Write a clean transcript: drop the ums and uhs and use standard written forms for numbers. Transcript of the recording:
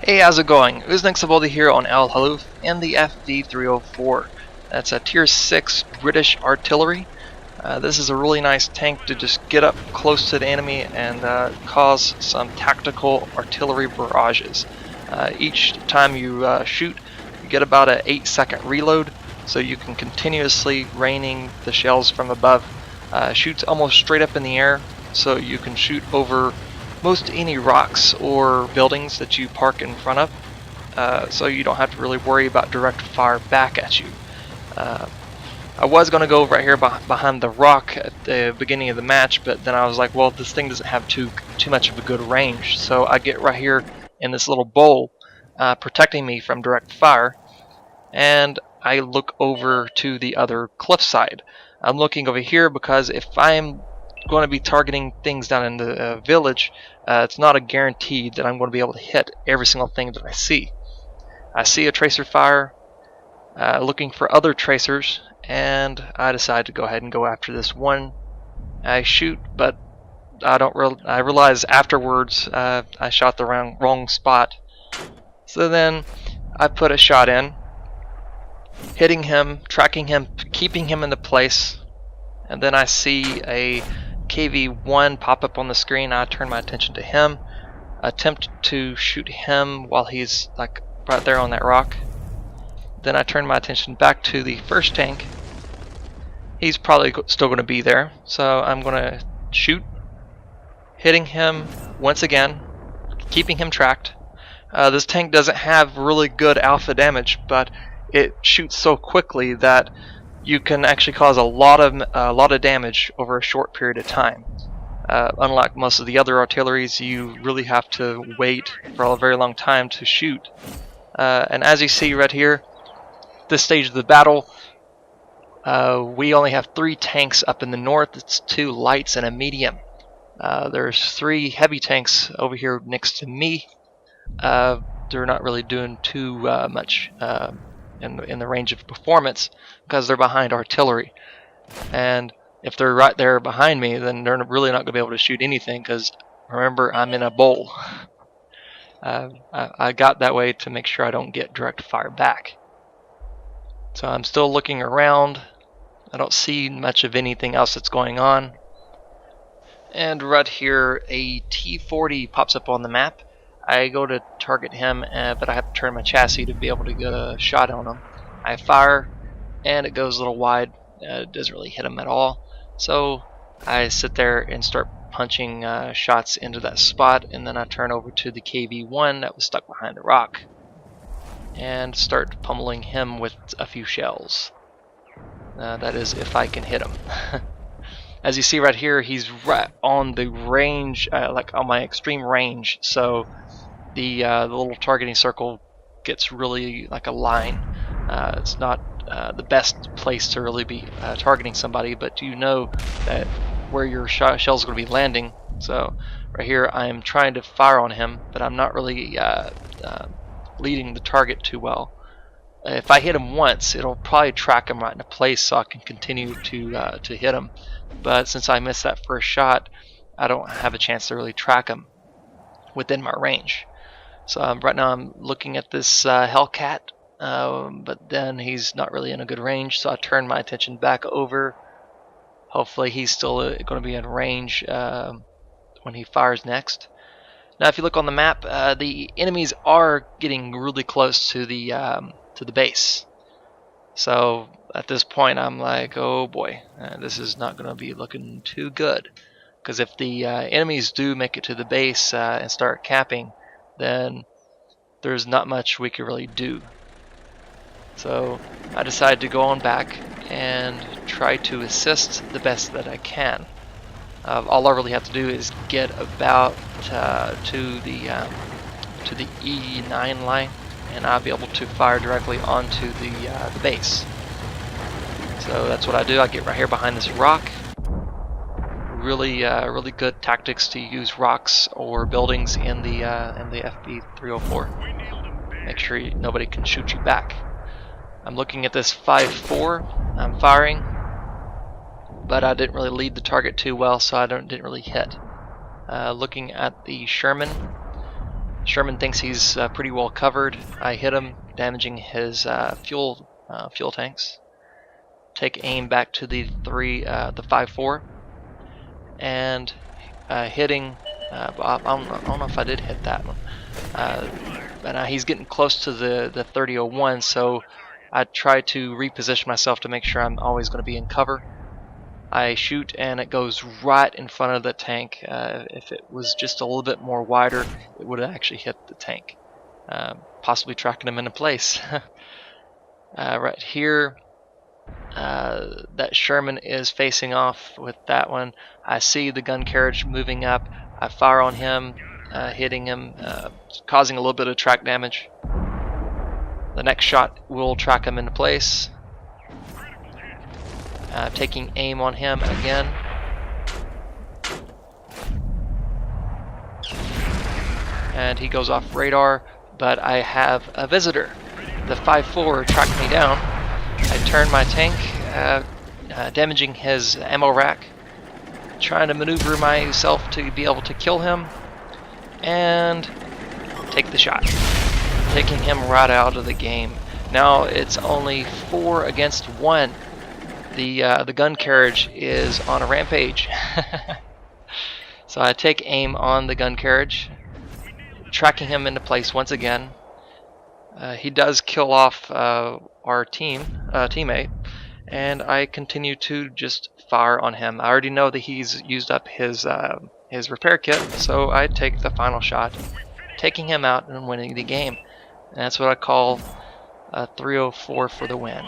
Hey, how's it going? Uznex here on Halluf and the FV304. That's a Tier 6 British artillery. This is a really nice tank to just get up close to the enemy and cause some tactical artillery barrages. Each time you shoot, you get about an 8-second reload, so you can continuously raining the shells from above. Shoots almost straight up in the air, so you can shoot over most any rocks or buildings that you park in front of, so you don't have to really worry about direct fire back at you. I was going to go right here behind the rock at the beginning of the match, but then I was like, well, this thing doesn't have too much of a good range, so I get right here in this little bowl protecting me from direct fire, and I look over to the other cliff side. I'm looking over here because if I'm going to be targeting things down in the village, it's not a guarantee that I'm going to be able to hit every single thing that I see. I see a tracer fire, looking for other tracers, and I decide to go ahead and go after this one. I shoot, but I realize afterwards I shot the wrong spot. So then I put a shot in, hitting him, tracking him, keeping him in the place, and then I see a KV1 pop up on the screen. I turn my attention to him, attempt to shoot him while he's like right there on that rock. Then I turn my attention back to the first tank. He's probably still going to be there, so I'm going to shoot, hitting him once again, keeping him tracked. This tank doesn't have really good alpha damage, but it shoots so quickly that you can actually cause a lot of damage over a short period of time. Unlike most of the other artilleries, you really have to wait for a very long time to shoot. And as you see right here, this stage of the battle, we only have 3 tanks up in the north. It's 2 lights and a medium. There's 3 heavy tanks over here next to me. They're not really doing too much in the range of performance because they're behind artillery, and if they're right there behind me, then they're really not going to be able to shoot anything, because remember, I'm in a bowl. I got that way to make sure I don't get direct fire back. So I'm still looking around. I don't see much of anything else that's going on, and right here a T-40 pops up on the map. I go to target him, but I have to turn my chassis to be able to get a shot on him. I fire, and it goes a little wide. It doesn't really hit him at all. So I sit there and start punching shots into that spot, and then I turn over to the KV1 that was stuck behind a rock and start pummeling him with a few shells. That is, if I can hit him. As you see right here, he's right on the range, like on my extreme range, so the little targeting circle gets really like a line. It's not the best place to really be targeting somebody, but you know that where your shell's going to be landing. So right here I'm trying to fire on him, but I'm not really leading the target too well. If I hit him once, it'll probably track him right into place, so I can continue to hit him. But since I missed that first shot, I don't have a chance to really track him within my range. So right now I'm looking at this Hellcat, but then he's not really in a good range, so I turn my attention back over. Hopefully he's still going to be in range when he fires next. Now if you look on the map, the enemies are getting really close to the base. So at this point I'm like, oh boy, this is not going to be looking too good, because if the enemies do make it to the base and start capping, then there's not much we can really do. So I decided to go on back and try to assist the best that I can. All I really have to do is get about to the E9 line, and I'll be able to fire directly onto the base. So that's what I do. I get right here behind this rock. Really good tactics to use rocks or buildings in the FV304. Make sure nobody can shoot you back. I'm looking at this 5-4. I'm firing, but I didn't really lead the target too well, so I didn't really hit. Looking at the Sherman. Sherman thinks he's pretty well covered. I hit him, damaging his fuel tanks. Take aim back to the 5-4, and hitting. I don't know if I did hit that one. But he's getting close to the 30-01, so I try to reposition myself to make sure I'm always going to be in cover. I shoot and it goes right in front of the tank. If it was just a little bit more wider, it would have actually hit the tank, possibly tracking him into place. Right here, that Sherman is facing off with that one. I see the gun carriage moving up. I fire on him, hitting him, causing a little bit of track damage. The next shot will track him into place. Taking aim on him again. And he goes off radar, but I have a visitor. The 5-4 tracked me down. I turn my tank, damaging his ammo rack, trying to maneuver myself to be able to kill him, and take the shot, taking him right out of the game. Now it's only 4 against 1. The gun carriage is on a rampage. So I take aim on the gun carriage, tracking him into place once again. He does kill off our teammate, and I continue to just fire on him. I already know that he's used up his repair kit, so I take the final shot, taking him out and winning the game. And that's what I call a 304 for the win.